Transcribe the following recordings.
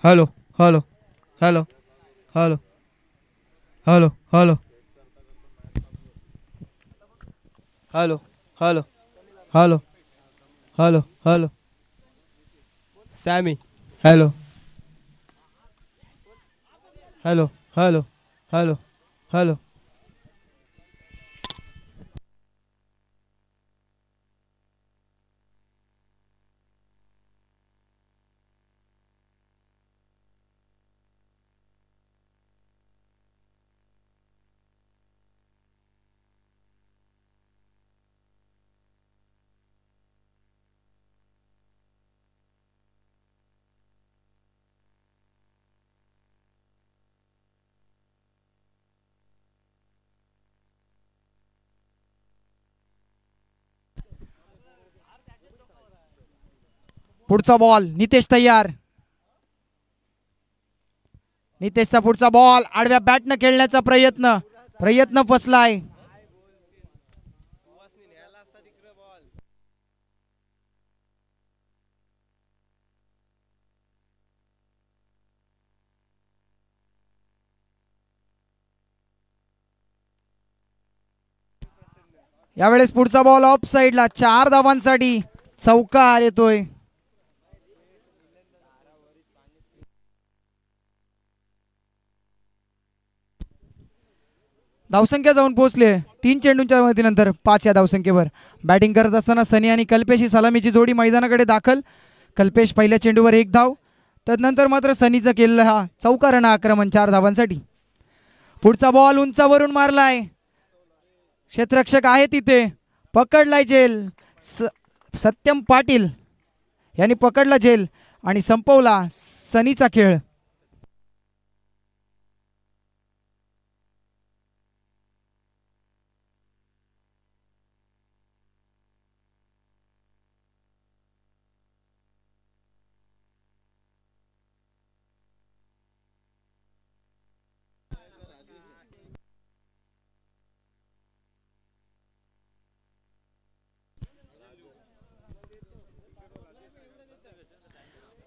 Hello hello hello hello hello hello hello hello hello hello hello Sammy hello hello hello hello hello पुढचा ball Nitesh तयार. नितेशचा पुढचा ball आडव्या बॅटनं खेळण्याचा प्रयत्न फसलाय. यावेळेस पुढचा बॉल ऑफ साइडला 4 धावांसाठी चौकार येतोय. धावसंख्या जाऊन पोहोचले 3 चेंडूंच्या मदतीनंतर 5 या धावसंख्येवर. बॅटिंग करत असताना सनी आणि कल्पेश ही सलामीची जोडी मैदानाकडे दाखल. कल्पेश पहिल्या चेंडूवर 1 धाव, तदनंतर मात्र सनीचा केलेला हा चौकारानं आक्रमण 4 धावांसाठी. पुढचा बॉल उंचावरून मारलाय. क्षेत्ररक्षक आहे तिथे, पकडलाय झेल. सत्यम पाटील यांनी पकडला झेल आणि संपवला सनीचा खेळ.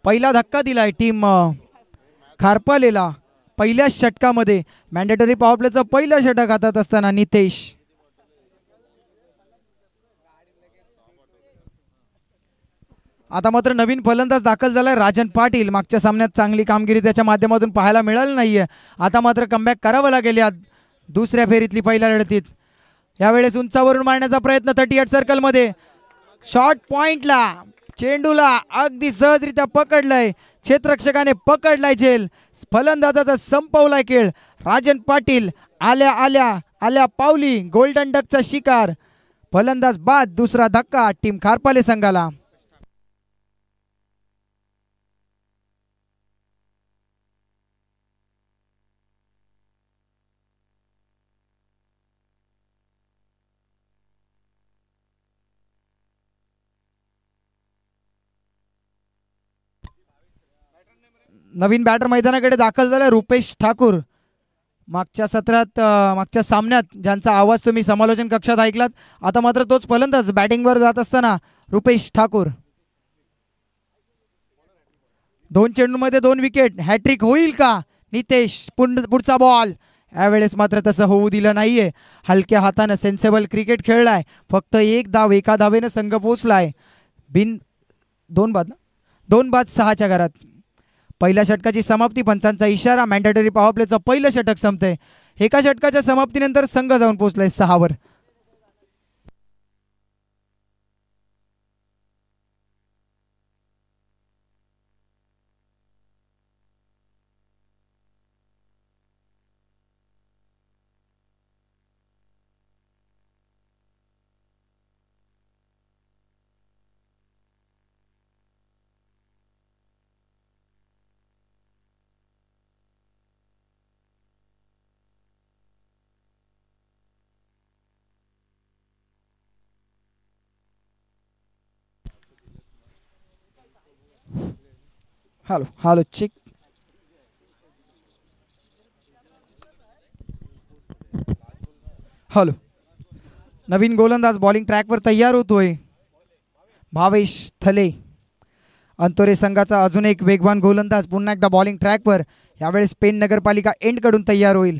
पहिला धक्का दिलाय टीम खारपालेला पहिल्या षटकामध्ये. मॅन्डेटरी पॉवर प्लेचं पहिलं षटक हातात असताना नितेश. आता मात्र नवीन फलंदाज दाखल झालाय राजन पाटील. मागच्या सामन्यात चांगली कामगिरी त्याच्या माध्यमातून पाहायला मिळाली नाहीये. आता मात्र कमबॅक करावं लागेल या दुसऱ्या फेरीतली पहिल्या लढतीत. यावेळेस उंचावरून मारण्याचा प्रयत्न 38 सर्कलमध्ये. शॉर्ट पॉइंटला चेंडूला अगदी सहजरित्या पकडलंय. क्षेत्ररक्षकाने पकडलाय झेल. फलंदाजाचा संपवलाय खेळ. राजन पाटील आल्या आल्या आल्या पावली गोल्डन डकचा शिकार. फलंदाज बाद. दुसरा धक्का टीम खारपाले संघाला. नवीन बॅटर मैदानाकडे दाखल झाला रुपेश ठाकूर. मागच्या सामन्यात ज्यांचा आवाज तुम्ही समालोचन कक्षात ऐकलात, आता मात्र तोच फलंदाज बॅटिंगवर जात असताना रुपेश ठाकूर. 2 चेंडूमध्ये 2 विकेट. हॅट्रिक होईल का नितेश? पुढचा बॉल. यावेळेस मात्र तसं होऊ दिलं नाहीये. हलक्या हातानं सेन्सेबल क्रिकेट खेळलाय. फक्त 1 धाव, 1 धावेनं संघ पोहोचलाय. 2 बाद 6च्या घरात. पहिल्या षटकाची समाप्ती. पंचांचा इशारा. मॅन्डेटरी पॉवर प्लेचं पहिलं षटक संपतंय. एका षटकाच्या समाप्तीनंतर संघ जाऊन पोहोचलाय 6 वर. Hello hello check. हॅलो. नवीन गोलंदाज बॉलिंग ट्रॅकवर तयार होतोय. भावेश थले. अंतोरे संघाचा अजून एक वेगवान गोलंदाज पुन्हा एकदा बॉलिंग ट्रॅकवर. यावेळेस पेण नगरपालिका एंडकडून तयार होईल.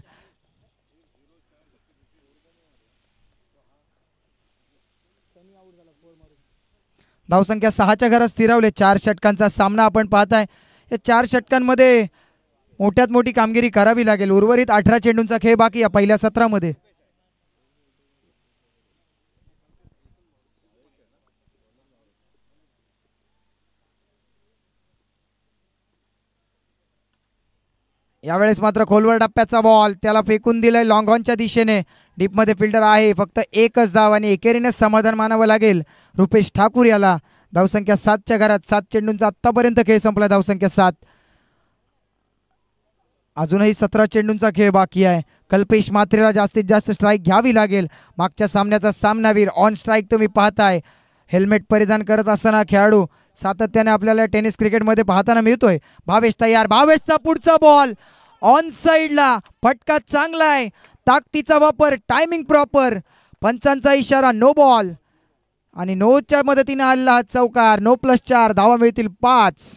धावसंख्या 6च्या घरात स्थिरावले. 4 षटकांचा सामना आपण पाहताय. या 4 षटकांमध्ये मोठ्यात मोठी कामगिरी करावी लागेल. उर्वरित 18 चेंडूंचा खेळ बाकी या पहिल्या सत्रामध्ये. यावेळेस मात्र खोलवर टप्प्याचा बॉल त्याला फेकून दिलाय लॉंग ऑनच्या दिशेने. डीपमध्ये फिल्डर आहे. फक्त एकच धाव आणि एकेरीनेच समाधान मानावं लागेल रुपेश ठाकूर याला. धावसंख्या 7च्या घरात. 7 चेंडूंचा आतापर्यंत खेळ संपला. धावसंख्या 7. अजूनही 17 चेंडूंचा खेळ बाकी आहे. कल्पेश म्हात्रेला जास्तीत जास्त स्ट्राईक घ्यावी लागेल. मागच्या सामन्याचा सामनावीर ऑन स्ट्राईक तुम्ही पाहताय. हेल्मेट परिधान करत असताना खेळाडू सातत्याने आपल्याला टेनिस क्रिकेटमध्ये पाहताना मिळतोय. भावेश तयार. भावेशचा पुढचा बॉल ऑन साईडला. फटका चांगला आहे. ताकदीचा वापर. Timing proper. पंचांचा इशारा नो बॉल आणि नोच्या मदतीने आलेला हा चौकार. 9+4 धावा मिळतील 5.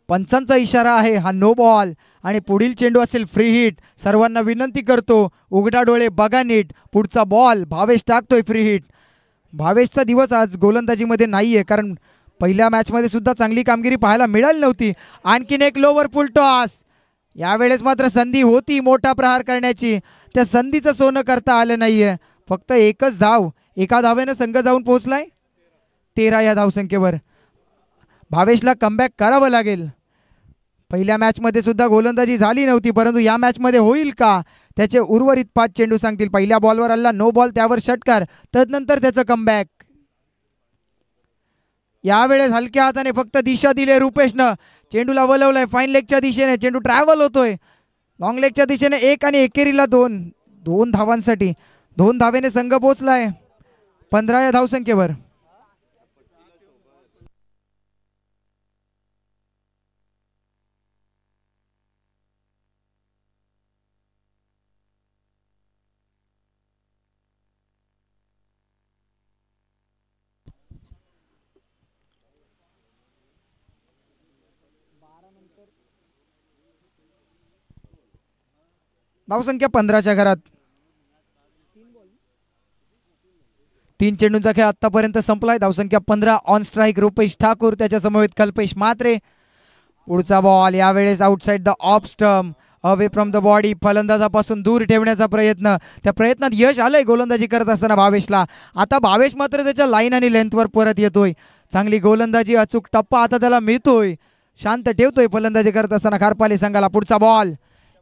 पंचांचा इशारा आहे. हा नो बॉल आणि पुढील चेंडू असेल फ्री हिट. सर्वांना विनंती करतो उघडा डोळे बघा नीट. पुढचा बॉल भावेश टाकतोय फ्री हिट. भावेशचा दिवस आज गोलंदाजीमध्ये नाहीये कारण पहिल्या मॅचमध्ये सुद्धा चांगली कामगिरी पाहायला मिळाली नव्हती. आणखीन एक लोवर फुल टॉस. यावेळेस मात्र संधी होती मोठा प्रहार करण्याची. त्या संधीचं सोनं करता आलं नाहीये. फक्त एकच धाव. एका धावेनं संघ जाऊन पोहोचलाय 13 या धावसंख्येवर. भावेशला कमबॅक करावं लागेल. पहिल्या मॅचमध्ये सुद्धा गोलंदाजी झाली नव्हती परंतु या मॅचमध्ये होईल का त्याचे उर्वरित 5 चेंडू सांगतील. पहिल्या बॉलवर आला नो बॉल त्यावर षटकार. तदनंतर त्याचं कमबॅक. यावेळेस हलक्या हाताने फक्त दिशा दिली रुपेशनं. चेंडूला वळवलाय फाईन लेगच्या दिशेने. चेंडू ट्रॅव्हल होतोय लॉंग लेगच्या दिशेने. 1 आणि एकेरीला 2 धावांसाठी 2 धावेने संघ पोहोचलाय 15 या धावसंख्येवर. धावसंख्या 15च्या घरात. 3 चेंडूंचा खेळ आतापर्यंत संपलाय. धावसंख्या 15. On strike Rupesh Thakur. त्याच्या समवेत कल्पेश म्हात्रे. पुढचा बॉल यावेळेस outside the off stump. Away from the body. फलंदाजापासून दूर ठेवण्याचा प्रयत्न. त्या प्रयत्नात यश आलंय गोलंदाजी करत असताना भावेशला. आता भावेश मात्र त्याच्या लाईन आणि लेंथवर परत येतोय. चांगली गोलंदाजी अचूक टप्पा आता त्याला मिळतोय. शांत ठेवतोय फलंदाजी करत असताना खारपाली संघाला. पुढचा बॉल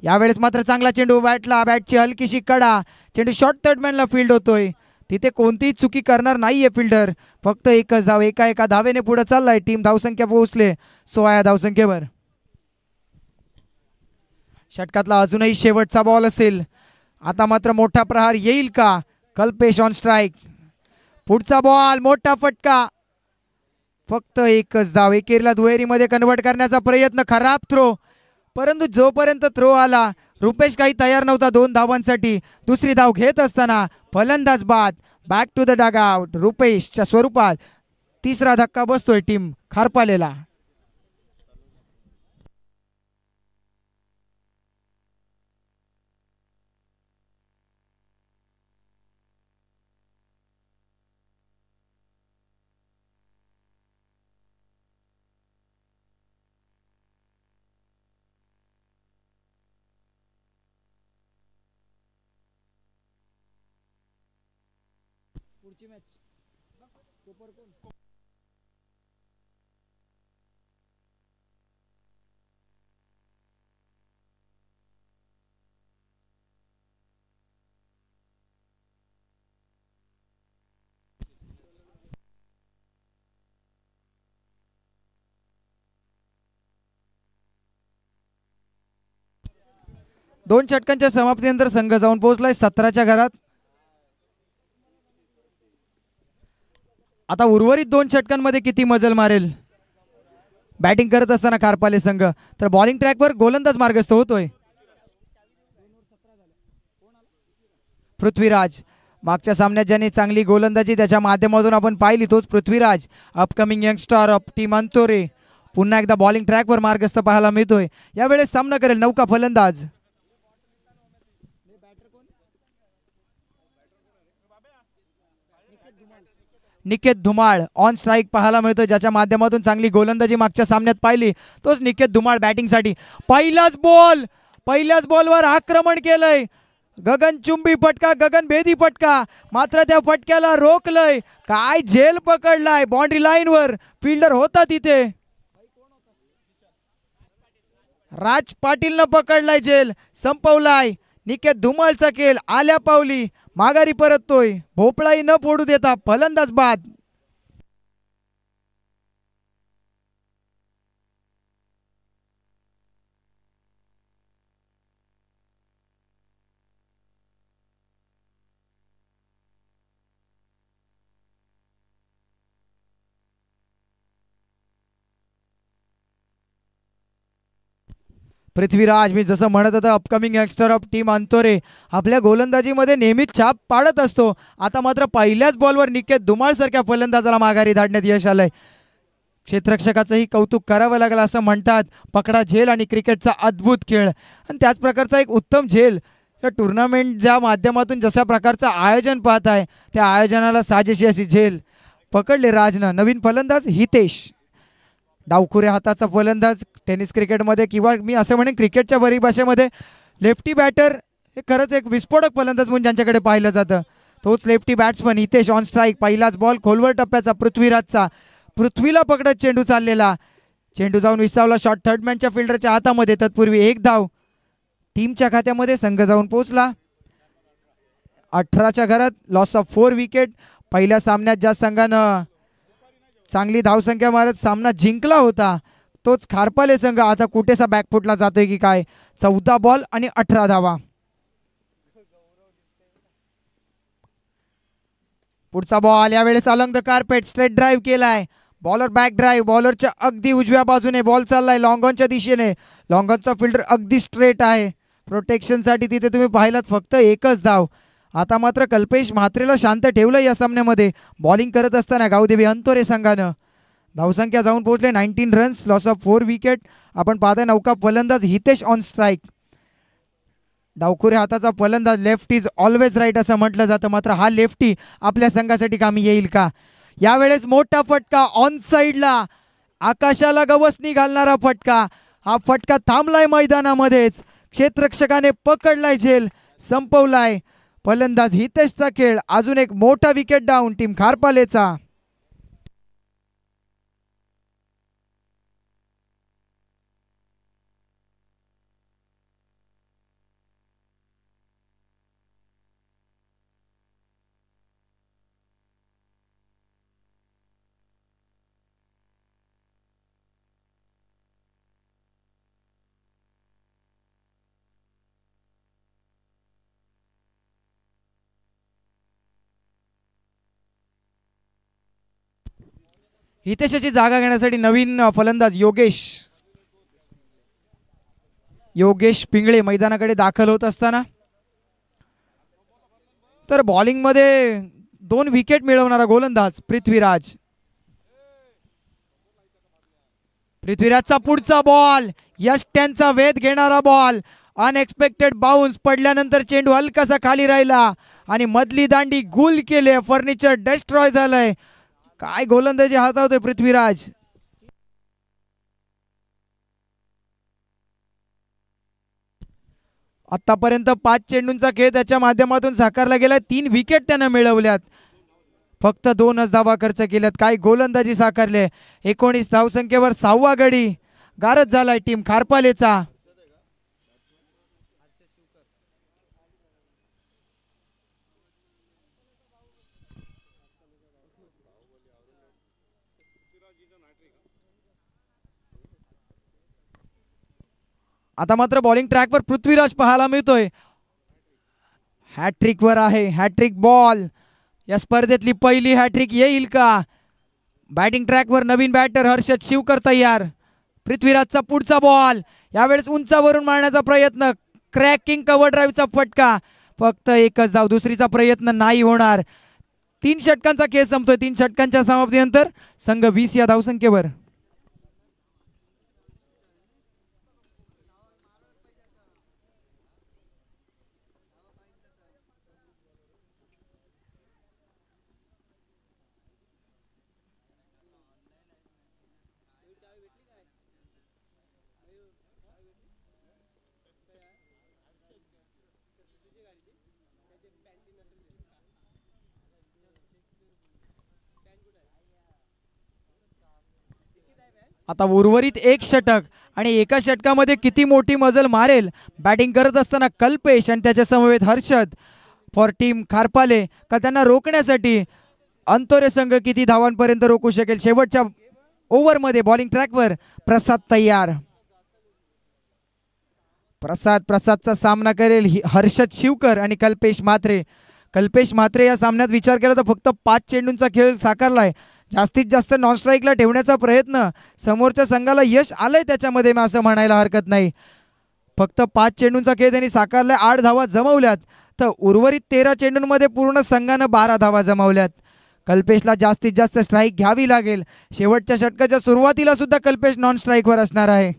यावेळेस मात्र चांगला चेंडू बॅटला. बॅटची हलकीशी कडा. चेंडू शॉर्ट थर्डमॅनला फील्ड होतोय. तिथे कोणतीही चुकी करणार नाहीये फिल्डर. फक्त एकच धाव. एका धावेने पुढे चाललाय. टीम धावसंख्या पोहोचले 16 या धावसंख्येवर. षटकातला अजूनही शेवटचा बॉल असेल. आता मात्र मोठा प्रहार येईल का. Kalpesh on strike. पुढचा बॉल मोठा फटका. फक्त एकच धाव. एकेरीला दुहेरीमध्ये कन्वर्ट करण्याचा प्रयत्न. खराब थ्रो परंतु जोपर्यंत थ्रो आला रुपेश काही तयार नव्हता 2 धावांसाठी. दुसरी धाव घेत असताना फलंदाज बाद. बॅक टू द डगआउट रुपेशच्या स्वरूपात. तिसरा धक्का बसतोय टीम खारपालेला. दोन षटकांच्या समाप्तीनंतर संघ जाऊन पोहोचलाय 17च्या घरात. आता उर्वरित 2 षटकांमध्ये किती मजल मारेल बॅटिंग करत असताना खारपाले संघ. तर बॉलिंग ट्रॅकवर गोलंदाज मार्गस्थ होतोय. पृथ्वीराज मागच्या सामन्यात ज्यांनी चांगली गोलंदाजी त्याच्या माध्यमातून आपण पाहिली तोच Prithviraj, upcoming youngster of team Antore, पुन्हा एकदा बॉलिंग ट्रॅकवर मार्गस्थ पाहायला मिळतोय. यावेळेस सामना करेल नौका फलंदाज. निकेत धुमाळ ऑन स्ट्राईक पाहायला मिळतो, ज्याच्या माध्यमातून चांगली गोलंदाजी मागच्या सामन्यात पाहिली तोच निकेत धुमाळ बॅटिंगसाठी. पहिल्याच बॉलवर आक्रमण केलंय. गगनचुंबी फटका, गगनभेदी फटका, मात्र त्या फटक्याला रोखलंय. काय झेल पकडलाय बाउंड्री लाईनवर, फिल्डर होता तिथे. राज पाटीलनं पकडलाय झेल, संपवलाय. निकेत धुमाळचा खेळ आल्या पावली माघारी परततोय. भोपळाही न फोडू देता फलंदाज बाद. पृथ्वीराज, मी जसं म्हणत होतो अपकमिंग यंगस्टर ऑफ टीम अंतोरे, आपल्या गोलंदाजीमध्ये नेहमीच छाप पाडत असतो. आता मात्र पहिल्याच बॉलवर निकेत धुमाळ सारख्या फलंदाजाला माघारी धाडण्यात यश आलंय. क्षेत्ररक्षकाचंही कौतुक करावं लागलं. असं म्हणतात पकडा झेल आणि क्रिकेटचा अद्भुत खेळ, आणि त्याच प्रकारचा एक उत्तम झेल या टुर्नामेंटच्या माध्यमातून जशा प्रकारचं आयोजन पाहत आहे त्या आयोजनाला साजेशी अशी झेल पकडले राजनं. नवीन फलंदाज हितेश, डावखुऱ्या हाताचा फलंदाज. टेनिस क्रिकेटमध्ये किंवा मी असं म्हणेन क्रिकेटच्या परिभाषेमध्ये लेफ्टी बॅटर हे खरंच एक विस्फोटक फलंदाज म्हणून ज्यांच्याकडे पाहिलं जातं तोच lefty batsman Hitesh. On strike, पहिलाच बॉल खोलवर टप्प्याचा पृथ्वीराजचा. पृथ्वीला पकडत चेंडू चाललेला, चेंडू जाऊन विसावला शॉट थर्डमॅनच्या फिल्डरच्या हातामध्ये. तत्पूर्वी एक धाव टीमच्या खात्यामध्ये, संघ जाऊन पोहोचला 18च्या घरात. Loss of 4 wicket. पहिल्या सामन्यात ज्या संघानं चांगली धावसंख्या मारत सामना जिंकला होता तोच खारपाले संघ आता कुठेसा बॅकफुटला जातोय की काय. 14 बॉल आणि 18 धावा. पुढचा बॉल यावेळेस along the carpet, straight drive केलाय. बॉलर बॅक ड्राईव्ह, बॉलरच्या अगदी उजव्या बाजूने बॉल चाललाय लॉंगॉनच्या दिशेने. लॉंगॉनचा फिल्डर अगदी स्ट्रेट आहे. प्रोटेक्शनसाठी तिथे तुम्ही पाहिलात फक्त एकच धाव. आता मात्र कल्पेश म्हात्रेला शांत ठेवलं या सामन्यामध्ये. बॉलिंग करत असताना गावदेवी अंतोरे संघानं धावसंख्या जाऊन पोहोचले 19 रन्स, लॉस ऑफ 4 विकेट. आपण पाहताय नौका फलंदाज हितेश ऑन स्ट्राईक. डावखुऱ्या हाताचा फलंदाज, लेफ्ट इज ऑलवेज राईट असं म्हटलं जातं, मात्र हा लेफ्टी आपल्या संघासाठी कामी येईल का. यावेळेस मोठा फटका ऑन साईडला, आकाशाला गवसणी घालणारा फटका. हा फटका थांबलाय मैदानामध्येच. क्षेत्ररक्षकाने पकडलाय झेल, संपवलाय. फलंदाज हितेशचा खेळ. अजून एक मोठा विकेट डाऊन टीम खारपालेचा. हितेशची जागा घेण्यासाठी नवीन फलंदाज योगेश पिंगळे मैदानाकडे दाखल होत असताना, तर बॉलिंग मध्ये 2 विकेट मिळवणारा गोलंदाज पृथ्वीराजचा पुढचा बॉल, यष्ट्यांचा वेध घेणारा बॉल. अनएक्सपेक्टेड बाउन्स पडल्यानंतर चेंडू हलकासा खाली राहिला आणि मधली दांडी गुल केले. फर्निचर डिस्ट्रॉय झालंय. काय गोलंदाजी हातावतोय पृथ्वीराज. आतापर्यंत 5 चेंडूंचा खेळ त्याच्या माध्यमातून साकारला गेला. 3 विकेट त्यानं मिळवल्यात, फक्त 2च धावा खर्च केल्यात. काय गोलंदाजी साकारले. 19 धावसंख्येवर 6वा गडी गारद झालाय टीम खारपालेचा. आता मात्र बॉलिंग ट्रॅकवर पृथ्वीराज पाहायला मिळतोय. हॅट्रिक वर आहे. हॅट्रिक बॉल, या स्पर्धेतली पहिली हॅट्रिक येईल का. बॅटिंग ट्रॅकवर नवीन बॅटर हर्षद शिवकर तयार. पृथ्वीराजचा पुढचा बॉल, यावेळेस उंचावरून मारण्याचा प्रयत्न, क्रॅकिंग कव्हर ड्राईव्हचा फटका, फक्त एकच धाव, दुसरीचा प्रयत्न नाही होणार. 3 षटकांचा खेळ संपतोय. 3 षटकांच्या समाप्तीनंतर संघ 20 या धावसंख्येवर. आता उर्वरित 1 षटक आणि एका षटकामध्ये किती मोठी मजल मारेल. बॅटिंग करत असताना कल्पेश आणि त्याच्या समवेत हर्षद फॉर टीम खारपाले, का त्यांना रोखण्यासाठी अंतोरे संघ किती धावांपर्यंत रोखू शकेल. शेवटच्या ओव्हरमध्ये बॉलिंग ट्रॅकवर प्रसाद तयार. प्रसादचा सामना करेल हर्षद शिवकर आणि कल्पेश म्हात्रे. कल्पेश म्हात्रे या सामन्यात विचार केला तर फक्त 5 चेंडूंचा खेळ साकारलाय. जास्तीत जास्त नॉन स्ट्राईकला ठेवण्याचा प्रयत्न समोरच्या संघाला यश आलंय त्याच्यामध्ये, मी असं म्हणायला हरकत नाही. फक्त 5 चेंडूंचा खेळ त्यांनी साकारलाय, 8 धावा जमवल्यात. तर उर्वरित 13 चेंडूंमध्ये पूर्ण संघानं 12 धावा जमवल्यात. कल्पेशला जास्तीत जास्त स्ट्राईक घ्यावी लागेल. शेवटच्या षटकाच्या सुरुवातीला सुद्धा कल्पेश नॉन स्ट्राईकवर असणार आहे.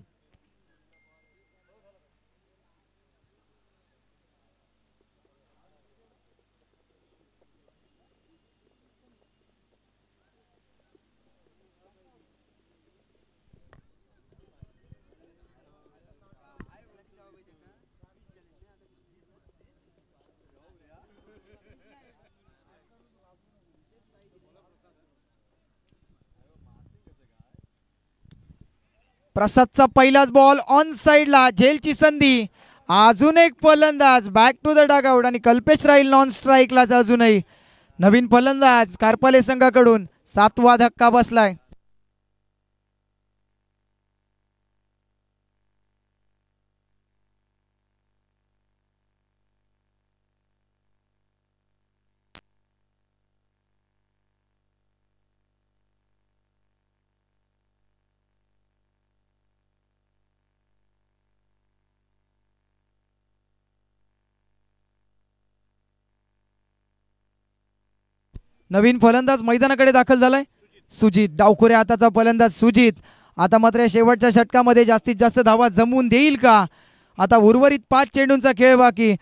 प्रसादचा पहिलाच बॉल ऑन साइडला, झेलची संधी. अजून एक फलंदाज बॅक टू द डगआउट आणि कल्पेश राहील नॉन स्ट्राईकलाच अजूनही. नवीन फलंदाज खारपाले संघाकडून 7वा धक्का बसलाय. नवीन फलंदाज मैदानाकडे दाखल झालाय सुजित. डावखुरे हाताचा फलंदाज सुजित. आता मात्र शेवटच्या षटकामध्ये जास्तीत जास्त धावा जमवून देईल का. आता उर्वरित 5 चेंडूंचा खेळ बाकी.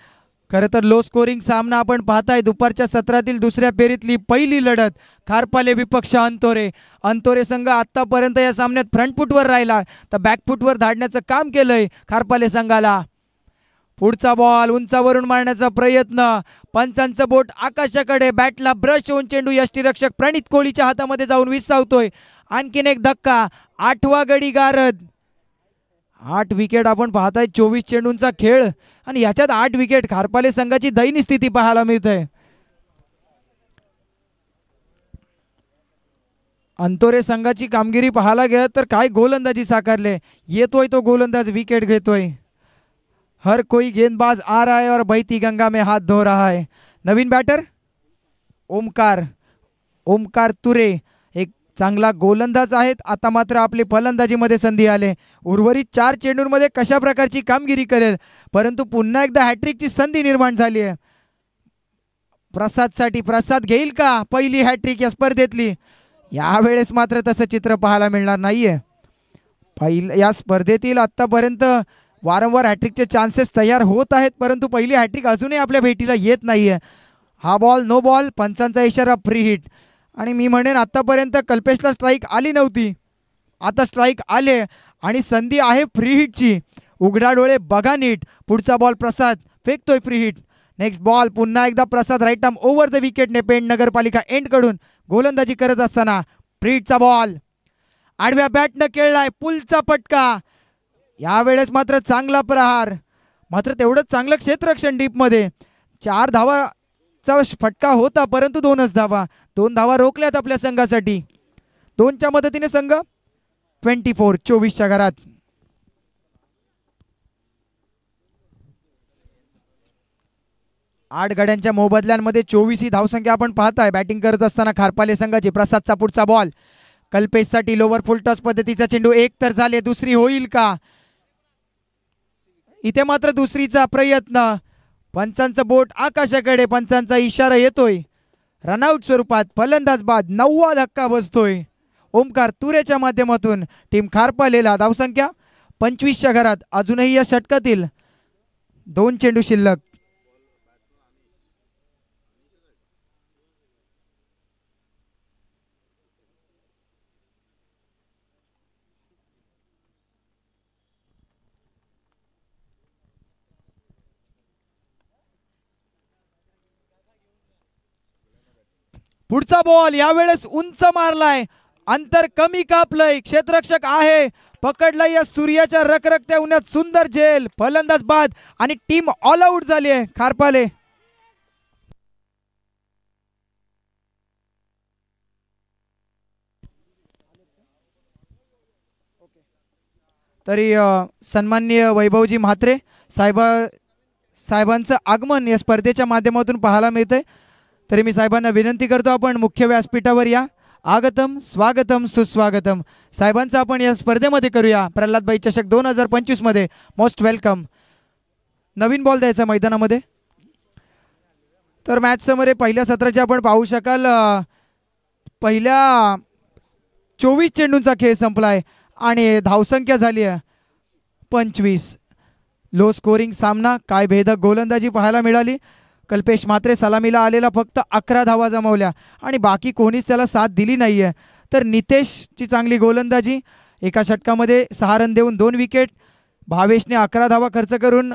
खरं तर लो स्कोरिंग सामना आपण पाहताय. दुपारच्या सत्रातील दुसऱ्या फेरीतली पहिली लढत. खारपाले विपक्ष अंतोरे संघ आतापर्यंत या सामन्यात फ्रंटफुटवर राहिला, तर बॅकफुटवर धाडण्याचं काम केलंय खारपाले संघाला. पुढचा बॉल उंचावरून मारण्याचा प्रयत्न, पंचांचं बोट आकाशाकडे, बॅटला ब्रश होऊन चेंडू यष्टीरक्षक प्रणित कोहलीच्या हातामध्ये जाऊन विसावतोय. आणखीन एक धक्का, 8वा गडी गारद. 8 विकेट आपण पाहताय. 24 चेंडूंचा खेळ आणि याच्यात 8 विकेट. खारपाले संघाची दयनीय स्थिती पाहायला मिळते. अंतोरे संघाची कामगिरी पाहायला गेलं तर काय गोलंदाजी साकारले. येतोय तो गोलंदाज, विकेट घेतोय. हर कोई गेंदबाज आ रहा है और बहती गंगा में हाथ धो रहा है. नवीन बॅटर ओमकार तुरे एक चांगला गोलंदाज आहेत. आता मात्र आपली फलंदाजीमध्ये संधी आले. उर्वरित 4 चेंडूंमध्ये कशा प्रकारची कामगिरी करेल, परंतु पुन्हा एकदा हॅट्रिकची संधी निर्माण झाली आहे प्रसादसाठी. प्रसाद घेईल का पहिली हॅट्रिक या स्पर्धेतली. यावेळेस मात्र तसं चित्र पाहायला मिळणार नाहीये. या स्पर्धेतील आतापर्यंत वारंवार हॅट्रिकचे चान्सेस तयार होत आहेत, परंतु पहिली हॅट्रिक अजूनही आपल्या भेटीला येत नाहीये. हा बॉल नो बॉल, पंचांचा इशारा, फ्री हिट. आणि मी म्हणेन आतापर्यंत कल्पेशला स्ट्राईक आली नव्हती, आता स्ट्राईक आले आणि संधी आहे फ्री हिटची. उघडा डोळे बघा नीट. पुढचा बॉल प्रसाद फेकतोय, फ्री हिट. नेक्स्ट बॉल पुन्हा एकदा प्रसाद, राईट आर्म ओव्हर द विकेटने पेंड नगरपालिका एंड कडून गोलंदाजी करत असताना फ्री हिटचा बॉल आडव्या बॅटनं खेळलाय, पुलचा फटका. यावेळेस मात्र चांगला प्रहार, मात्र तेवढंच चांगलं क्षेत्ररक्षण डीपमध्ये. 4 धावाचा फटका होता, परंतु 2च धावा. 2 धावा रोखल्यात आपल्या संघासाठी. 2च्या मदतीने संघ 24च्या घरात. आठ गड्यांच्या मोबदल्यांमध्ये 24 ही धावसंख्या आपण पाहताय. बॅटिंग करत असताना खारपाले संघाची. प्रसादचा पुढचा बॉल, कल्पेशसाठी लोवर फुल टॉस पद्धतीचा चेंडू, एक तर झाले, दुसरी होईल का? इथे मात्र दुसरीचा प्रयत्न, पंचांचं बोट आकाशाकडे, पंचांचा इशारा येतोय. रनआउट स्वरूपात फलंदाज बाद, 9वा धक्का बसतोय ओमकार तुरेच्या माध्यमातून. टीम खारपालेला धावसंख्या 25च्या घरात. अजूनही या षटकातील 2 चेंडू शिल्लक. पुढचा बॉल यावेळेस उंच मारलाय, अंतर कमी कापलंय, क्षेत्ररक्षक आहे, पकडला या सूर्याच्या रखरखत्या उन्हात, सुंदर झेल, फलंदाज बाद आणि टीम ऑल आउट झाली आहे खारपाले. तरी सन्माननीय वैभवजी म्हात्रे साहेबांचं आगमन या स्पर्धेच्या माध्यमातून पाहायला मिळतंय. तरी मी साहेबांना विनंती करतो, आपण मुख्य व्यासपीठावर या. आगतम स्वागतम सुस्वागतम. साहेबांचं आपण या स्पर्धेमध्ये करूया. प्रल्हादबाई चषक 2025 मध्ये मोस्ट वेलकम. नवीन बॉल द्यायचा मैदानामध्ये. तर मॅच समोर पहिल्या सत्राचे आपण पाहू शकाल, पहिल्या 24 चेंडूंचा खेळ संपलाय आणि धावसंख्या झाली आहे 25. लो स्कोरिंग सामना, काय भेदक गोलंदाजी पाहायला मिळाली. कल्पेश म्हात्रे सलामीला आलेला फक्त 11 धावा जमवल्या आणि बाकी कोणीच त्याला साथ दिली नाही आहे. तर नितेशची चांगली गोलंदाजी, एका षटकामध्ये 6 रन देऊन 2 विकेट. भावेशने 11 धावा खर्च करून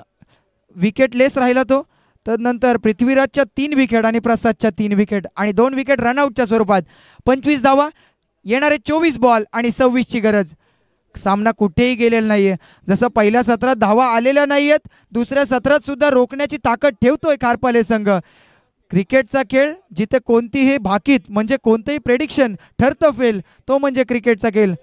विकेट लेस राहिला तो. तदनंतर पृथ्वीराजच्या 3 विकेट आणि प्रसादच्या 3 विकेट आणि 2 विकेट रनआउटच्या स्वरूपात. 25 धावा, येणारे 24 बॉल आणि 26ची गरज. सामना कुठेही गेलेला नाहीये. जसं पहिल्या सत्रात धावा आलेल्या नाहीयेत, दुसऱ्या सत्रात सुद्धा रोखण्याची ताकद ठेवतोय खारपाले संघ. क्रिकेटचा खेळ जिथे कोणतीही भाकीत म्हणजे कोणतेही प्रेडिक्शन ठरतं फेल, तो म्हणजे क्रिकेटचा खेळ.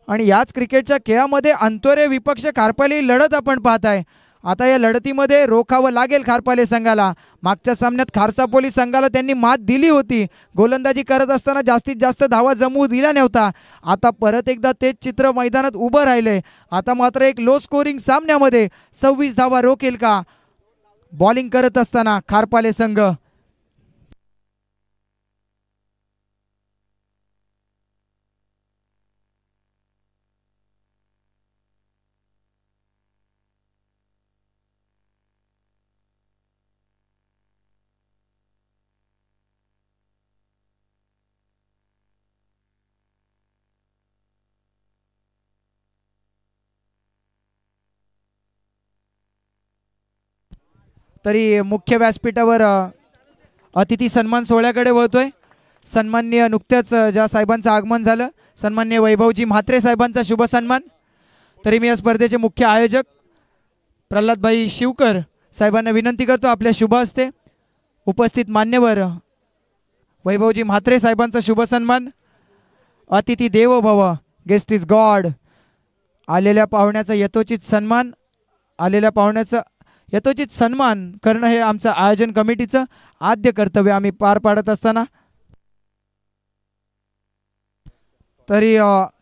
आणि याच क्रिकेटच्या खेळामध्ये अंतोरे विपक्ष खारपाले लढत आपण पाहताय. आता या लढतीमध्ये रोखावं लागेल खारपाले संघाला. मागच्या सामन्यात खारसापोली संघाला त्यांनी मात दिली होती, गोलंदाजी करत असताना जास्तीत जास्त धावा जमवू दिला नव्हता. आता परत एकदा तेच चित्र मैदानात उभं राहिलंय. आता मात्र एक लो स्कोरिंग सामन्यामध्ये 26 धावा रोखेल का बॉलिंग करत असताना खारपाले संघ. तरी मुख्य व्यासपीठावर अतिथी सन्मान सोहळ्याकडे वळतोय. सन्माननीय नुकत्याच ज्या साहेबांचं आगमन झालं, सन्माननीय वैभवजी म्हात्रे साहेबांचा शुभ सन्मान. तरी मी या स्पर्धेचे मुख्य आयोजक प्रल्हादभाई शिवकर साहेबांना विनंती करतो, आपल्या शुभ हस्ते उपस्थित मान्यवर वैभवजी म्हात्रे साहेबांचा शुभ सन्मान. अतिथी देवो भव, गेस्ट इज गॉड. आलेल्या पाहुण्याचा यथोचित सन्मान, आलेल्या पाहुण्याचं यथोचित सन्मान करणं हे आमचं आयोजन कमिटीचं आद्य कर्तव्य आम्ही पार पाडत असताना. तरी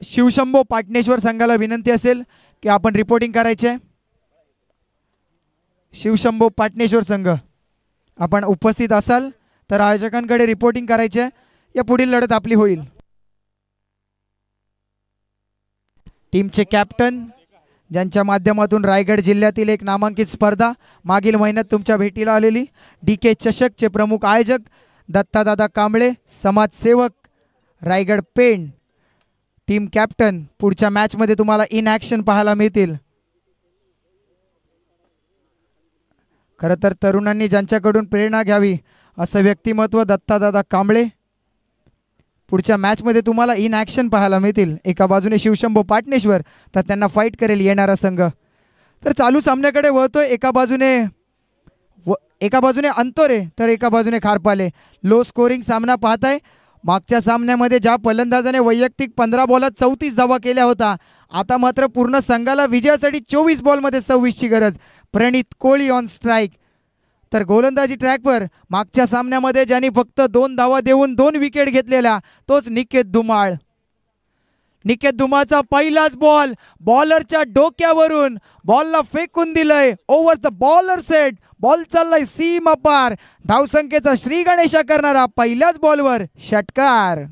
शिवशंभो पाटणेश्वर संघाला विनंती असेल की आपण रिपोर्टिंग करायचे. शिवशंभो पाटणेश्वर संघ आपण उपस्थित असाल तर आयोजकांकडे रिपोर्टिंग करायचे. या पुढील लढत आपली होईल. टीमचे कॅप्टन, ज्यांच्या माध्यमातून रायगड जिल्ह्यातील एक नामांकित स्पर्धा मागील महिन्यात तुमच्या भेटीला आलेली, DK चषकचे प्रमुख आयोजक दत्तादादा कांबळे, समाजसेवक रायगड पेण. टीम कॅप्टन पुढच्या मॅचमध्ये तुम्हाला इन ॲक्शन पाहायला मिळतील. खरं तर तरुणांनी ज्यांच्याकडून प्रेरणा घ्यावी असं व्यक्तिमत्व दत्तादादा कांबळे. पुढच्या मॅचमध्ये तुम्हाला इन ॲक्शन पाहायला मिळतील. एका बाजूने शिवशंभो पाटणेश्वर, तर त्यांना फाईट करेल येणारा संघ. तर चालू सामन्याकडे वळतोय. एका बाजूने अंतोरे तर एका बाजूने खारपाले. लो स्कोरिंग सामना पाहताय. मागच्या सामन्यामध्ये ज्या फलंदाजाने वैयक्तिक 15 बॉलात 34 धावा केल्या होता, आता मात्र पूर्ण संघाला विजयासाठी 24 बॉलमध्ये 26ची गरज. प्रणित कोळी ऑन स्ट्राईक. तर गोलंदाजी ट्रॅकवर मागच्या सामन्यामध्ये ज्यांनी फक्त 2 धावा देऊन 2 विकेट घेतलेल्या, तोच निकेत धुमाळ. निकेत धुमाचा पहिलाच बॉल बॉलरच्या डोक्यावरून बॉलला फेकून दिलंय over the bowler set. Ball चाललाय सीमा पार. धावसंख्येचा श्री गणेशा करणारा पहिल्याच बॉलवर षटकार.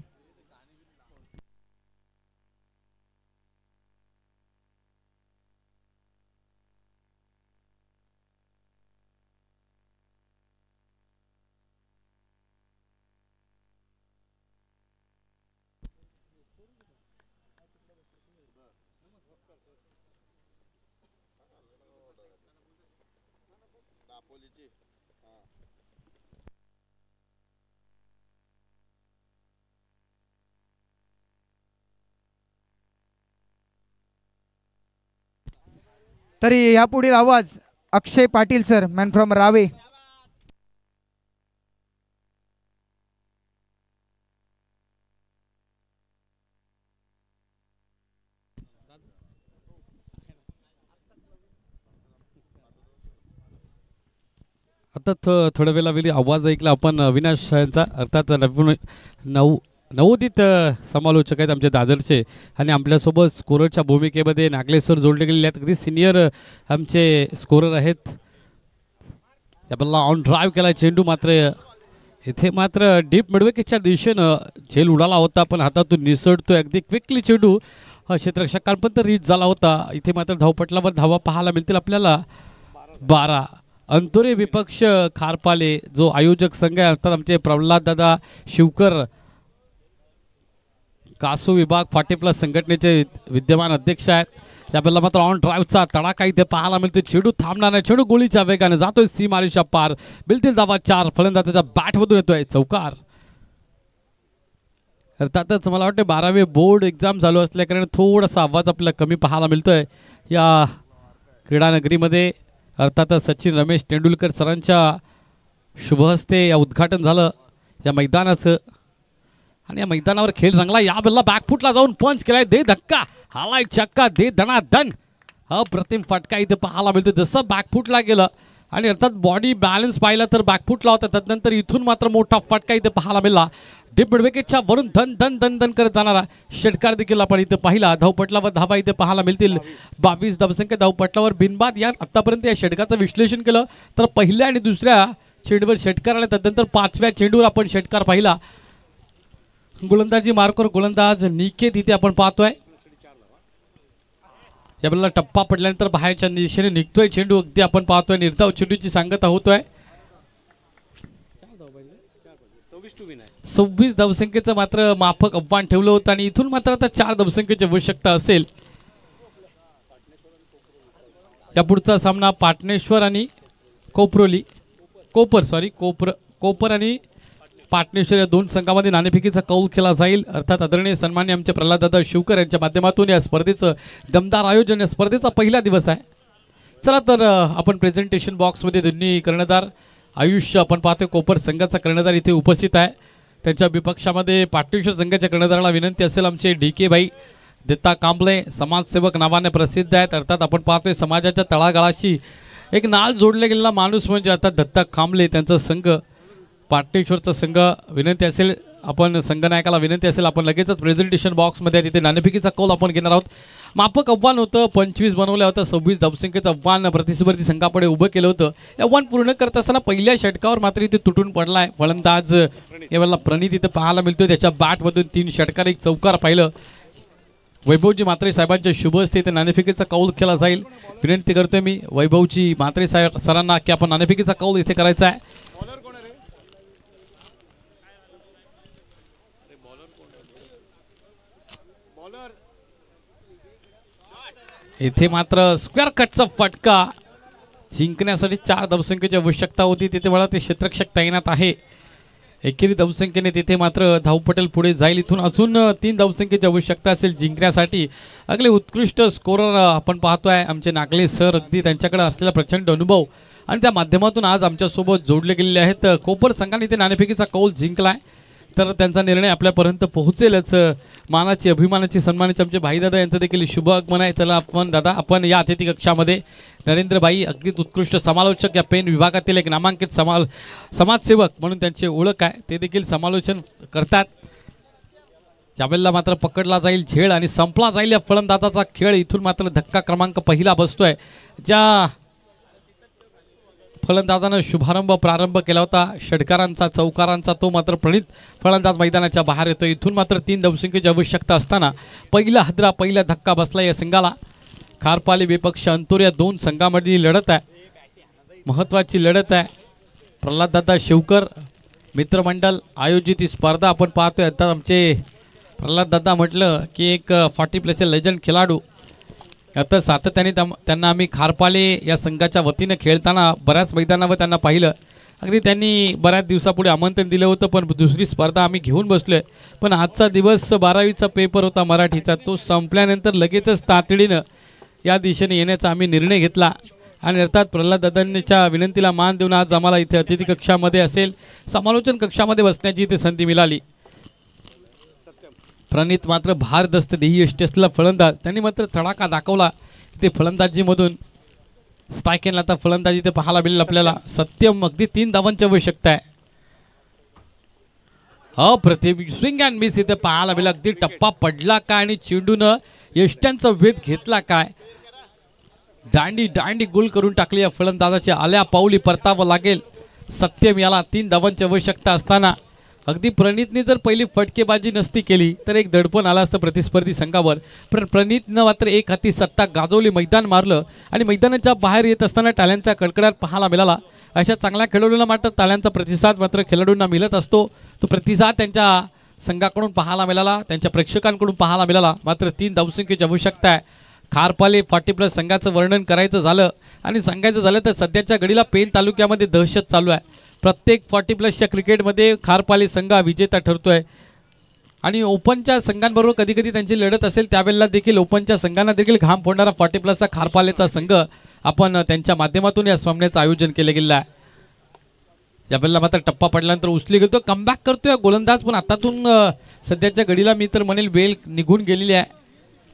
तरी यापुढील आवाज अक्षय पाटील सर, मॅन फ्रॉम रावे. आता थोड्या वेळेला आवाज ऐकला आपण अविनाश यांचा, अर्थात नवोदित समालोचक आहेत आमचे दादरचे आणि आपल्यासोबत स्कोररच्या भूमिकेमध्ये नागले सर जोडले गेलेले आहेत. अगदी सिनियर आमचे स्कोरर आहेत. याला ऑन ड्राईव्ह केला चेंडू, मात्र इथे मात्र डीप मिडविकेटच्या दिशेनं झेल उडाला होता पण हातातून निसटतोय अगदी क्विकली चेंडू. क्षेत्ररक्षकांपर्यंत रीच झाला होता. इथे मात्र धावपटलावर धावा पाहायला मिळतील आपल्याला 12. अंतुरे विपक्ष खारपाले जो आयोजक संघ आहे, अर्थात आमचे प्रल्हाद दादा शिवकर कासू विभाग 40+ संघटनेचे विद्यमान अध्यक्ष आहेत. त्यावेळेला मात्र ऑन ड्राईव्हचा तडाखा इथे पाहायला मिळतो. चेंडू थांबणार नाही, चेंडू गोळीच्या वेगाने जातोय सीमारेषा पार. मिळतील धावा 4. फलंदाजाच्या बॅटमधून येतोय चौकार. अर्थातच मला वाटतं 12वी बोर्ड एक्झाम चालू असल्याकारणे थोडासा आवाज आपल्याला कमी पाहायला मिळतोय या क्रीडानगरीमध्ये. अर्थातच सचिन रमेश तेंडुलकर सरांच्या शुभहस्ते या उद्घाटन झालं या मैदानाचं आणि या मैदानावर खेळ रंगला. या बॉलला बॅकफुटला जाऊन पंच केलाय, दे धक्का, हालाय चक्का, दे धनाधन. अप्रतिम फटका इथे पाहायला मिळतो. जसं बॅकफुटला गेलं आणि अर्थात बॉडी बॅलन्स पाहिला तर बॅकफुटला होता, त्यानंतर इथून मात्र मोठा फटका इथे पाहायला मिळाला. डीप मिडविकेटच्या वरून धन धन धन धन करत जाणारा षटकार देखील आपण इथे पाहिला. धावपटलावर धावा इथे पाहायला मिळतील 22 धावसंख्या धावपटलावर बिनबाद. या आतापर्यंत या षटकाचं विश्लेषण केलं तर पहिल्या आणि दुसऱ्या चेंडूवर षटकार आला, त्यानंतर 5व्या चेंडूवर आपण षटकार पाहिला. गोलंदाजी मार्कवर गोलंदाज निकेत इथे आपण पाहतोय. यावेळेला टप्पा पडल्यानंतर बाहेरच्या दिशेने निघतोय चेंडू, अगदी आपण पाहतोय निर्धाव चेंडूची सांगता होतोय. 26 धावसंख्येचं मात्र माफक आव्हान ठेवलं होतं आणि इथून मात्र आता 4 धावसंख्येची आवश्यकता असेल. या पुढचा सामना पाटणेश्वर आणि कोपर आणि पाटणेश्वर या 2 संघांमध्ये नाणेफेकीचा कौल केला जाईल. अर्थात आदरणीय सन्मान्य आमचे प्रल्हाददादा शिवकर यांच्या माध्यमातून या स्पर्धेचं दमदार आयोजन, या स्पर्धेचा पहिला दिवस आहे. चला तर आपण प्रेझेंटेशन बॉक्समध्ये दोन्ही कर्णधार आयुष्य आपण पाहतोय कोपर संघाचा कर्णधार इथे उपस्थित आहे. त्यांच्या विपक्षामध्ये पाटणेश्वर संघाच्या कर्णधाराला विनंती असेल आमचे DK भाई दत्ता कांबळे, समाजसेवक नावाने प्रसिद्ध आहेत. अर्थात आपण पाहतोय समाजाच्या तळागाळाशी एक नाळ जोडले गेलेला माणूस म्हणजे आता दत्ता कांबळे, त्यांचा संघ पाटणेश्वरचा संघ. विनंती असेल आपण संघनायकाला विनंती असेल आपण लगेचच प्रेझेंटेशन बॉक्समध्ये तिथे नाणेफेकीचा कौल आपण घेणार आहोत. माफक आव्हान होतं, 25 बनवलं होतं. 26 धावसंख्येचं आव्हान प्रतिस्पर्धी संघापुढे उभं केलं होतं. हे आव्हान पूर्ण करत असताना पहिल्या षटकावर मात्र इथे तुटून पडलाय फलंदाज. यावेळेला प्रणित इथे पाहायला मिळतोय, त्याच्या बॅटमधून 3 षटकार 1 चौकार पाहिलं. वैभवजी म्हात्रे साहेबांच्या शुभ हस्ते इथे नाणेफेकीचा कौल केला जाईल. विनंती करतोय मी वैभवजी म्हात्रे साहेब सरांना की आपण नाणेफेकीचा कौल इथे करायचा आहे. इथे मात्र स्क्वेअर कटचा फटका जिंकण्यासाठी 4 धावसंख्येची आवश्यकता होती. तिथे मला ते क्षेत्ररक्षक तैनात आहे. एकेरी धावसंख्येने तिथे मात्र धावपटल पुढे जाईल. इथून अजून 3 धावसंख्येची आवश्यकता असेल जिंकण्यासाठी. अगले उत्कृष्ट स्कोरर आपण पाहतोय आमचे नागले सर, अगदी त्यांच्याकडे असलेला प्रचंड अनुभव आणि त्या माध्यमातून आज आमच्यासोबत जोडले गेलेले आहेत. कोपर संघाने इथे नाणेफेकीचा कौल जिंकलाय तर त्यांचा निर्णय आपल्यापर्यंत पोहोचेलच. मानाची अभिमानाची सन्मानाचे आमचे भाईदादा यांचं देखील शुभ आगमन आहे. त्याला आपण दादा आपण या अतिथी कक्षामध्ये नरेंद्रबाई अगदी उत्कृष्ट समालोचक या पेन विभागातील एक नामांकित समाजसेवक म्हणून त्यांची ओळख आहे, ते देखील समालोचन करतात. यावेळेला मात्र पकडला जाईल झेळ आणि संपला जाईल या फलंदाजाचा खेळ. इथून मात्र धक्का क्रमांक पहिला बसतोय. ज्या फलंदाजानं प्रारंभ केला होता षटकारांचा चौकारांचा, तो मात्र प्रणित फलंदाज मैदानाच्या बाहेर येतो. इथून मात्र 3 धावसंख्येची आवश्यकता असताना पहिला हादरा पहिला धक्का बसला या संघाला. खारपाली विपक्ष अंतुर या दोन संघांमधली लढत आहे, महत्त्वाची लढत आहे. प्रल्हाददादा शिवकर मित्रमंडळ आयोजित ही स्पर्धा आपण पाहतोय. आता आमचे प्रल्हाददादा म्हटलं की एक 40+ लेजंड खेळाडू. आता सातत्याने त्यांना आम्ही खारपाले या संघाच्या वतीनं खेळताना बऱ्याच मैदानावर त्यांना पाहिलं. अगदी त्यांनी बऱ्याच दिवसापुढे आमंत्रण दिलं होतं, पण दुसरी स्पर्धा आम्ही घेऊन बसलो आहे. पण आजचा दिवस 12वीचा पेपर होता मराठीचा, तो संपल्यानंतर लगेचच तातडीनं या दिशेने येण्याचा आम्ही निर्णय घेतला. आणि अर्थात प्रल्हाददादांच्या विनंतीला मान देऊन आज आम्हाला इथे अतिथी कक्षामध्ये असेल समालोचन कक्षामध्ये बसण्याची इथे संधी मिळाली. प्रणित मात्र भारदस्त देही यष्टी असलेला फलंदाज, त्यांनी मात्र तडाखा दाखवला. ते फलंदाजीमधून स्ट्रायकेनला आता फलंदाजी ते पाहायला मिळेल आपल्याला. सत्यम अगदी 3 धावांची आवश्यकता आहे. अप्रतिम स्विंग अँड मिस इथे पाहायला मिळेल. अगदी टप्पा पडला काय आणि चेंडूनं यष्ट्यांचा वेध घेतला काय. दांडी गुल करून टाकली या फलंदाजाच्या. आल्या पाऊली परतावं लागेल सत्यम याला. 3 धावांची आवश्यकता असताना अगदी प्रणितने जर पहिली फटकेबाजी नसती केली तर एक दडपण आलं असतं प्रतिस्पर्धी संघावर. पण प्रणितनं मात्र एक हाती सत्ता गाजवली, मैदान मारलं आणि मैदानाच्या बाहेर येत असताना टाळ्यांचा कडकडाट पाहायला मिळाला. अशा चांगल्या खेळाडूंना मात्र टाळ्यांचा प्रतिसाद मात्र खेळाडूंना मिळत असतो. तो प्रतिसाद त्यांच्या संघाकडून पाहायला मिळाला, त्यांच्या प्रेक्षकांकडून पाहायला मिळाला. मात्र 3 धावसंख्येची आवश्यकता आहे. खारपाले 40+ संघाचं वर्णन करायचं झालं आणि सांगायचं झालं तर सध्याच्या घडीला पेन तालुक्यामध्ये दहशत चालू आहे. प्रत्येक 40+च्या क्रिकेटमध्ये खारपाली संघ विजेता ठरतोय. आणि ओपनच्या संघांबरोबर कधी कधी त्यांची लढत असेल त्यावेळेला देखील ओपनच्या संघांना देखील घाम फोडणारा 40+चा खारपालेचा संघ आपण त्यांच्या माध्यमातून या सामन्याचं आयोजन केलं गेलं आहे. यावेळेला मात्र टप्पा पडल्यानंतर उचली गेलो, कमबॅक करतोय गोलंदाज. पण आतातून सध्याच्या घडीला मी तर म्हणेल वेळ निघून गेलेली आहे.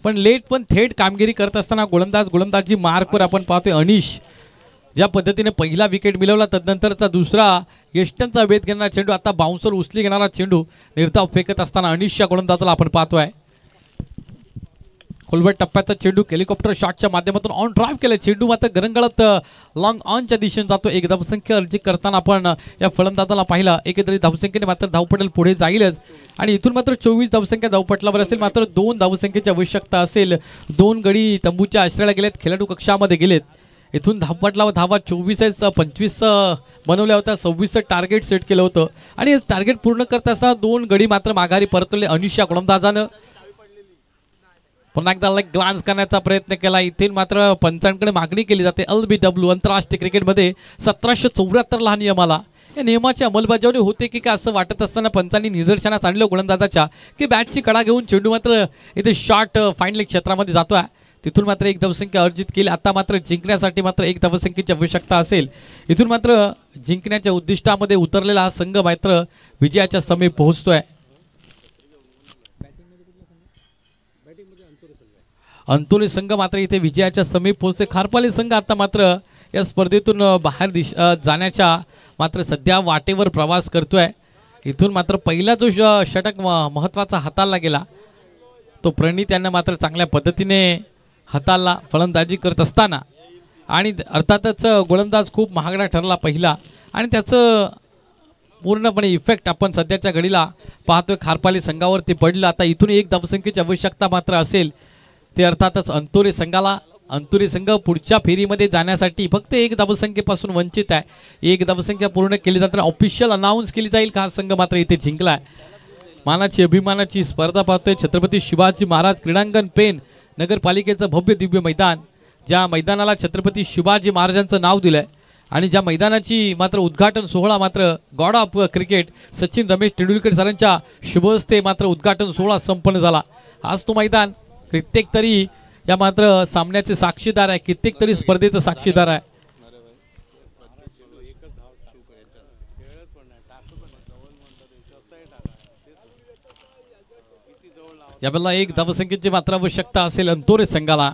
पण लेट पण थेट कामगिरी करत असताना गोलंदाजी मार्कवर आपण पाहतोय. अनिश ज्या पद्धतीने पहिला विकेट मिळवला, तदनंतरचा दुसरा यष्ट्यांचा वेध घेणारा चेंडू, आता बाउन्सर उचली घेणारा चेंडू निर्धाव फेकत असताना अनिशच्या गोलंदाजाला आपण पाहतोय. खोलवर टप्प्याचा चेंडू हेलिकॉप्टर शॉटच्या माध्यमातून ऑन ड्राईव्ह केलं. चेंडू मात्र गरंगळत लॉंग ऑनच्या दिशेने जातो. एक धावसंख्या अर्जी करताना आपण या फलंदाजाला पाहिला. एकंदरीत धावसंख्येने मात्र धावपटल पुढे जाईलच आणि इथून मात्र 24 धावसंख्या धावपटलावर असेल. मात्र 2 धावसंख्येची आवश्यकता असेल. 2 गडी तंबूच्या आश्रयाला गेलेत, खेळाडू कक्षामध्ये गेलेत. इथून धावपटलावर धावा 24 25 बनवल्या होत्या. 26 टार्गेट सेट केलं होतं आणि टार्गेट पूर्ण करत असताना 2 गडी मात्र माघारी परतवले अनिशा गोलंदाजानं. पुन्हा एकदा लाईक ग्लान्स करण्याचा प्रयत्न केला. इथे मात्र पंचांकडे मागणी केली जाते. LBW आंतरराष्ट्रीय क्रिकेटमध्ये 1774 हा नियम आला. या नियमाची अंमलबजावणी होते की काय असं वाटत असताना पंचांनी निदर्शनास आणलं गोलंदाजाच्या की बॅटची कडा घेऊन चेंडू मात्र इथे शॉट फाईन लेग क्षेत्रामध्ये जातोय. तिथून मात्र 1 धावसंख्या अर्जित केली. आता मात्र जिंकण्यासाठी मात्र 1 धावसंख्येची आवश्यकता असेल. इथून मात्र जिंकण्याच्या उद्दिष्टामध्ये उतरलेला हा संघ मात्र विजयाच्या समीप पोहोचतोय. अंतोली संघ मात्र इथे विजयाच्या समीप पोहोचते. खारपाली संघ आता मात्र या स्पर्धेतून बाहेर जाण्याच्या मात्र सध्या वाटेवर प्रवास करतोय. इथून मात्र पहिला जो षटक महत्त्वाचा हाताळला गेला तो प्रणित यांना मात्र चांगल्या पद्धतीने हाताळला फलंदाजी करत असताना. आणि अर्थातच गोलंदाज खूप महागडा ठरला पहिला आणि त्याचं पूर्णपणे इफेक्ट आपण सध्याच्या घडीला पाहतोय खारपाली संघावरती पडलं. आता इथून 1 धावसंख्येची आवश्यकता मात्र असेल. ते अर्थातच अंतुरे संघाला. अंतुरी संघ पुढच्या फेरीमध्ये जाण्यासाठी फक्त 1 धावसंख्येपासून वंचित आहे. 1 धावसंख्या पूर्ण केली जाताना ऑफिशियल अनाऊन्स केली जाईल का हा संघ मात्र इथे जिंकला आहे. मानाची अभिमानाची स्पर्धा पाहतोय. छत्रपती शिवाजी महाराज क्रीडांगण पेन नगरपालिकेचं भव्य दिव्य मैदान, ज्या मैदानाला छत्रपती शिवाजी महाराजांचं नाव दिलंय आणि ज्या मैदानाची मात्र उद्घाटन सोहळा मात्र God of cricket Sachin Ramesh Tendulkar सरांच्या शुभहस्ते मात्र उद्घाटन सोहळा संपन्न झाला. आज तो मैदान कित्येक तरी या मात्र सामन्याचे साक्षीदार आहे, कित्येक तरी स्पर्धेचं साक्षीदार आहे. यावेळेला 1 धावसंख्येची मात्र आवश्यकता असेल अंतोरे संघाला.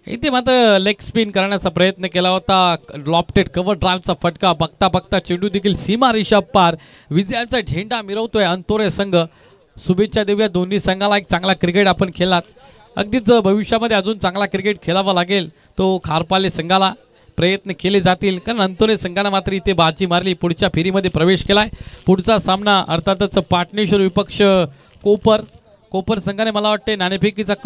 इथे मात्र लेग स्पिन करण्याचा प्रयत्न केला होता. लॉफ्टेड कव्हर ड्राईव्हचा फटका. बघता बघता चेंडू देखील सीमा रेषा पार विजयाचा झेंडा मिरवतोय अंतोरे संघ. शुभेच्छा देऊया दोन्ही संघाला. एक चांगला क्रिकेट आपण खेळलात. अगदीच भविष्यामध्ये अजून चांगला क्रिकेट खेळावा लागेल तो खारपाले संघाला प्रयत्न केले जातील, कारण अंतोरे संघानं मात्र इथे बाजी मारली, पुढच्या फेरीमध्ये प्रवेश केलाय. पुढचा सामना अर्थातच पाटणेश्वर विपक्ष कोपर संघाने मला वाटते नाणेफेकीचा